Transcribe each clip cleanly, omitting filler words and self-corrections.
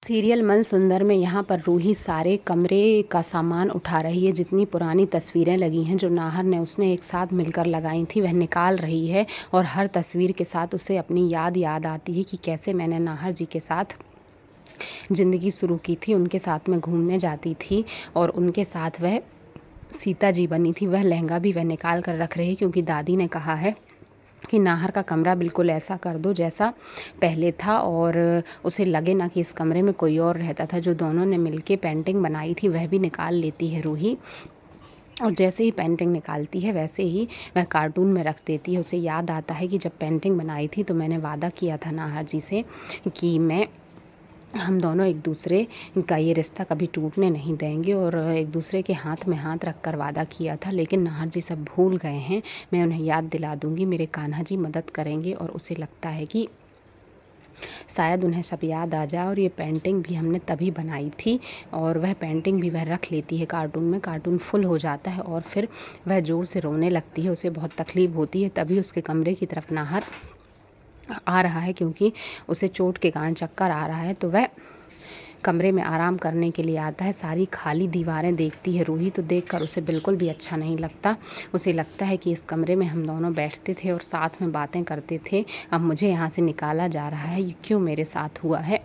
Serial मन सुंदर में यहाँ पर रूही सारे कमरे का सामान उठा रही है। जितनी पुरानी तस्वीरें लगी हैं जो नाहर ने उसने एक साथ मिलकर लगाई थी वह निकाल रही है, और हर तस्वीर के साथ उसे अपनी याद आती है कि कैसे मैंने नाहर जी के साथ ज़िंदगी शुरू की थी, उनके साथ में घूमने जाती थी और उनके साथ वह सीता जी बनी थी। वह लहंगा भी वह निकाल कर रख रही है क्योंकि दादी ने कहा है कि नाहर का कमरा बिल्कुल ऐसा कर दो जैसा पहले था, और उसे लगे ना कि इस कमरे में कोई और रहता था। जो दोनों ने मिलके पेंटिंग बनाई थी वह भी निकाल लेती है रूही, और जैसे ही पेंटिंग निकालती है वैसे ही वह कार्टून में रख देती है। उसे याद आता है कि जब पेंटिंग बनाई थी तो मैंने वादा किया था नाहर जी से कि हम दोनों एक दूसरे का ये रिश्ता कभी टूटने नहीं देंगे, और एक दूसरे के हाथ में हाथ रख कर वादा किया था, लेकिन नाहर जी सब भूल गए हैं। मैं उन्हें याद दिला दूँगी, मेरे कान्हा जी मदद करेंगे। और उसे लगता है कि शायद उन्हें सब याद आ जाए, और ये पेंटिंग भी हमने तभी बनाई थी, और वह पेंटिंग भी वह रख लेती है कार्टून में। कार्टून फुल हो जाता है और फिर वह ज़ोर से रोने लगती है, उसे बहुत तकलीफ़ होती है। तभी उसके कमरे की तरफ नाहर आ रहा है क्योंकि उसे चोट के कारण चक्कर आ रहा है, तो वह कमरे में आराम करने के लिए आता है। सारी खाली दीवारें देखती है रूही, तो देखकर उसे बिल्कुल भी अच्छा नहीं लगता। उसे लगता है कि इस कमरे में हम दोनों बैठते थे और साथ में बातें करते थे, अब मुझे यहाँ से निकाला जा रहा है, ये क्यों मेरे साथ हुआ है।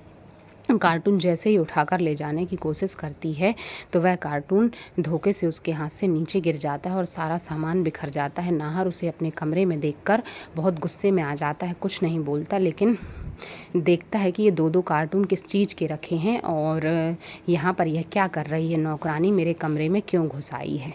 कार्टून जैसे ही उठाकर ले जाने की कोशिश करती है तो वह कार्टून धोखे से उसके हाथ से नीचे गिर जाता है और सारा सामान बिखर जाता है। नाहर उसे अपने कमरे में देखकर बहुत गुस्से में आ जाता है, कुछ नहीं बोलता, लेकिन देखता है कि ये दो कार्टून किस चीज़ के रखे हैं और यहाँ पर यह क्या कर रही है, नौकरानी मेरे कमरे में क्यों घुस आई है।